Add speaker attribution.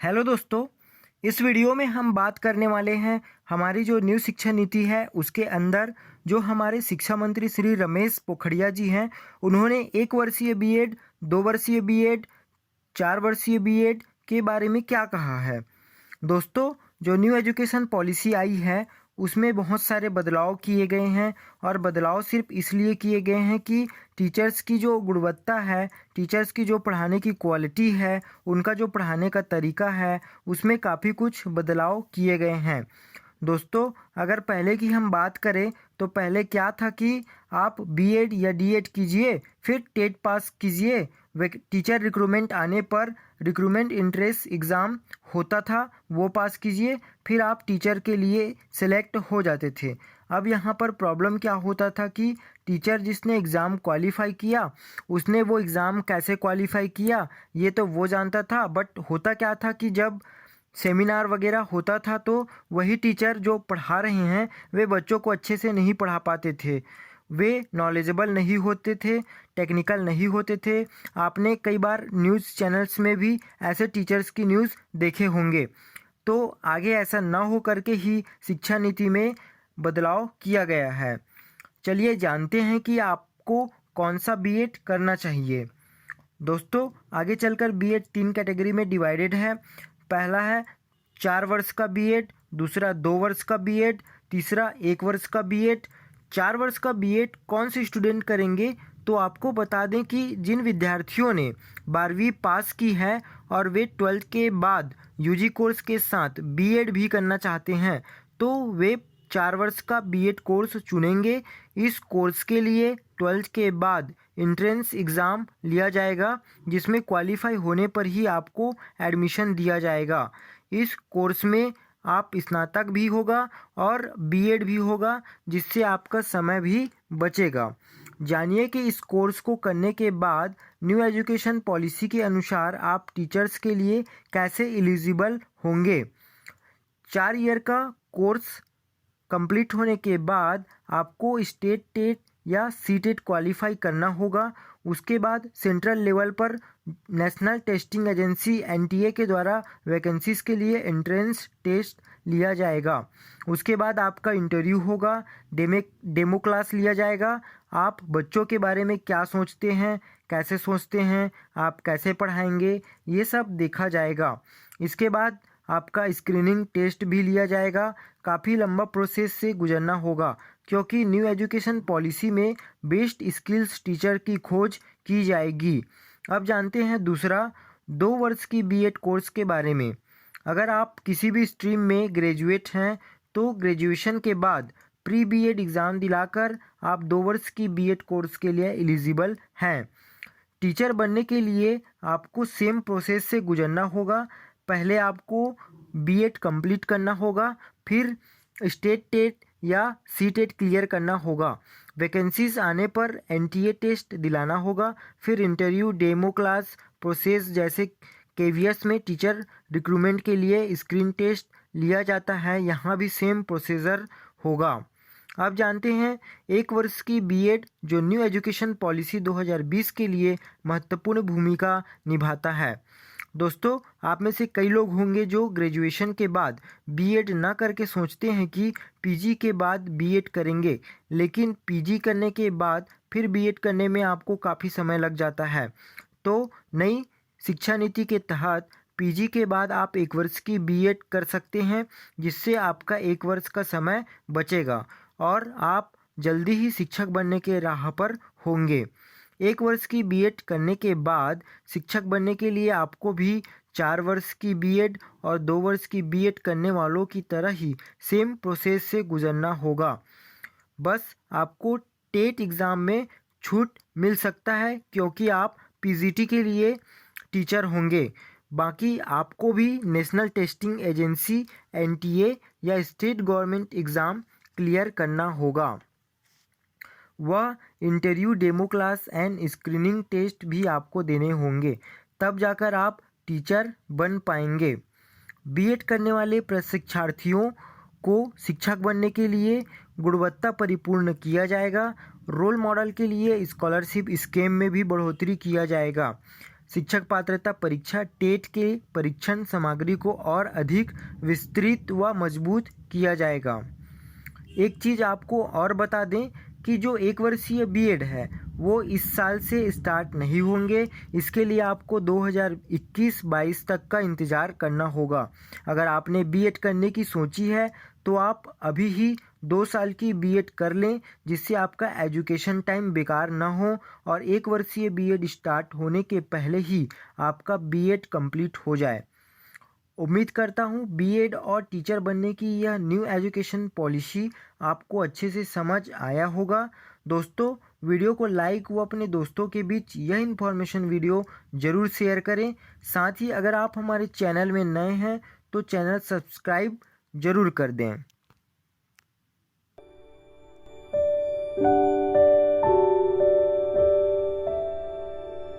Speaker 1: Hello दोस्तों। इस video में हम बात करने वाले हैं हमारी जो न्यू शिक्षा नीति है उसके अंदर जो हमारे शिक्षा मंत्री श्री रमेश पोखरिया जी हैं, उन्होंने 1 वर्षीय बीएड, 2 वर्षीय बीएड, 4 वर्षीय बीएड के बारे में क्या कहा है। दोस्तों, जो न्यू एजुकेशन पॉलिसी आई है उसमें बहुत सारे बदलाव किए गए हैं और बदलाव सिर्फ इसलिए किए गए हैं कि टीचर्स की जो गुणवत्ता है, टीचर्स की जो पढ़ाने की क्वालिटी है, उनका जो पढ़ाने का तरीका है, उसमें काफ़ी कुछ बदलाव किए गए हैं। दोस्तों, अगर पहले की हम बात करें तो पहले क्या था कि आप बीएड या डीएड कीजिए, फिर टेट पास कीजिए, टीचर रिक्रूटमेंट आने पर रिक्रूटमेंट इंट्रेंस एग्ज़ाम होता था, वो पास कीजिए, फिर आप टीचर के लिए सेलेक्ट हो जाते थे। अब यहाँ पर प्रॉब्लम क्या होता था कि टीचर जिसने एग्ज़ाम क्वालिफाई किया, उसने वो एग्ज़ाम कैसे क्वालिफाई किया ये तो वो जानता था, बट होता क्या था कि जब सेमिनार वगैरह होता था तो वही टीचर जो पढ़ा रहे हैं वे बच्चों को अच्छे से नहीं पढ़ा पाते थे, वे नॉलेजेबल नहीं होते थे, टेक्निकल नहीं होते थे। आपने कई बार न्यूज़ चैनल्स में भी ऐसे टीचर्स की न्यूज़ देखे होंगे। तो आगे ऐसा ना हो करके ही शिक्षा नीति में बदलाव किया गया है। चलिए जानते हैं कि आपको कौन सा बीएड करना चाहिए। दोस्तों, आगे चलकर बीएड 3 कैटेगरी में डिवाइडेड है। पहला है 4 वर्ष का बीएड, दूसरा 2 वर्ष का बीएड, तीसरा 1 वर्ष का बीएड। 4 वर्ष का बीएड कौन से स्टूडेंट करेंगे, तो आपको बता दें कि जिन विद्यार्थियों ने 12वीं पास की है और वे 12th के बाद यूजी कोर्स के साथ बीएड भी करना चाहते हैं तो वे 4 वर्ष का बीएड कोर्स चुनेंगे। इस कोर्स के लिए 12th के बाद एंट्रेंस एग्ज़ाम लिया जाएगा, जिसमें क्वालिफाई होने पर ही आपको एडमिशन दिया जाएगा। इस कोर्स में आप स्नातक भी होगा और बीएड भी होगा, जिससे आपका समय भी बचेगा। जानिए कि इस कोर्स को करने के बाद न्यू एजुकेशन पॉलिसी के अनुसार आप टीचर्स के लिए कैसे एलिजिबल होंगे। 4 ईयर का कोर्स कंप्लीट होने के बाद आपको स्टेट टेट या सीटेट क्वालिफाई करना होगा। उसके बाद सेंट्रल लेवल पर नेशनल टेस्टिंग एजेंसी एनटीए के द्वारा वैकेंसीज के लिए एंट्रेंस टेस्ट लिया जाएगा। उसके बाद आपका इंटरव्यू होगा, डेमो क्लास लिया जाएगा। आप बच्चों के बारे में क्या सोचते हैं, कैसे सोचते हैं, आप कैसे पढ़ाएंगे, ये सब देखा जाएगा। इसके बाद आपका स्क्रीनिंग टेस्ट भी लिया जाएगा। काफ़ी लंबा प्रोसेस से गुजरना होगा, क्योंकि न्यू एजुकेशन पॉलिसी में बेस्ट स्किल्स टीचर की खोज की जाएगी। अब जानते हैं दूसरा 2 वर्ष की बीएड कोर्स के बारे में। अगर आप किसी भी स्ट्रीम में ग्रेजुएट हैं तो ग्रेजुएशन के बाद प्री बीएड एग्ज़ाम दिलाकर आप 2 वर्ष की बीएड कोर्स के लिए एलिजिबल हैं। टीचर बनने के लिए आपको सेम प्रोसेस से गुजरना होगा। पहले आपको बीएड कंप्लीट करना होगा, फिर स्टेट टेट या सीटेट क्लियर करना होगा। वैकेंसीज आने पर एनटीए टेस्ट दिलाना होगा, फिर इंटरव्यू, डेमो क्लास प्रोसेस जैसे केवीएस में टीचर रिक्रूटमेंट के लिए स्क्रीन टेस्ट लिया जाता है, यहाँ भी सेम प्रोसीजर होगा। अब जानते हैं 1 वर्ष की बीएड जो न्यू एजुकेशन पॉलिसी 2020 के लिए महत्वपूर्ण भूमिका निभाता है। दोस्तों, आप में से कई लोग होंगे जो ग्रेजुएशन के बाद बीएड ना करके सोचते हैं कि पीजी के बाद बीएड करेंगे, लेकिन पीजी करने के बाद फिर बीएड करने में आपको काफ़ी समय लग जाता है। तो नई शिक्षा नीति के तहत पीजी के बाद आप 1 वर्ष की बीएड कर सकते हैं, जिससे आपका 1 वर्ष का समय बचेगा और आप जल्दी ही शिक्षक बनने के राह पर होंगे। 1 वर्ष की बीएड करने के बाद शिक्षक बनने के लिए आपको भी 4 वर्ष की बीएड और 2 वर्ष की बीएड करने वालों की तरह ही सेम प्रोसेस से गुजरना होगा। बस आपको टेट एग्ज़ाम में छूट मिल सकता है, क्योंकि आप पीजीटी के लिए टीचर होंगे। बाकी आपको भी नेशनल टेस्टिंग एजेंसी एनटीए या स्टेट गवर्नमेंट एग्ज़ाम क्लियर करना होगा। वह interview, demo class and screening test भी आपको देने होंगे, तब जाकर आप टीचर बन पाएंगे। बीएड करने वाले प्रशिक्षार्थियों को शिक्षक बनने के लिए गुणवत्ता परिपूर्ण किया जाएगा। रोल मॉडल के लिए स्कॉलरशिप स्कीम में भी बढ़ोतरी किया जाएगा। शिक्षक पात्रता परीक्षा टेट के परीक्षण सामग्री को और अधिक विस्तृत व मजबूत किया जाएगा। एक चीज़ आपको और बता दें कि जो 1 वर्षीय बीएड है वो इस साल से स्टार्ट नहीं होंगे। इसके लिए आपको 2021-22 तक का इंतज़ार करना होगा। अगर आपने बीएड करने की सोची है तो आप अभी ही 2 साल की बीएड कर लें, जिससे आपका एजुकेशन टाइम बेकार ना हो और 1 वर्षीय बीएड स्टार्ट होने के पहले ही आपका बीएड कंप्लीट हो जाए। उम्मीद करता हूँ बीएड और टीचर बनने की यह न्यू एजुकेशन पॉलिसी आपको अच्छे से समझ आया होगा। दोस्तों, वीडियो को लाइक व अपने दोस्तों के बीच यह इन्फॉर्मेशन वीडियो ज़रूर शेयर करें। साथ ही अगर आप हमारे चैनल में नए हैं तो चैनल सब्सक्राइब ज़रूर कर दें।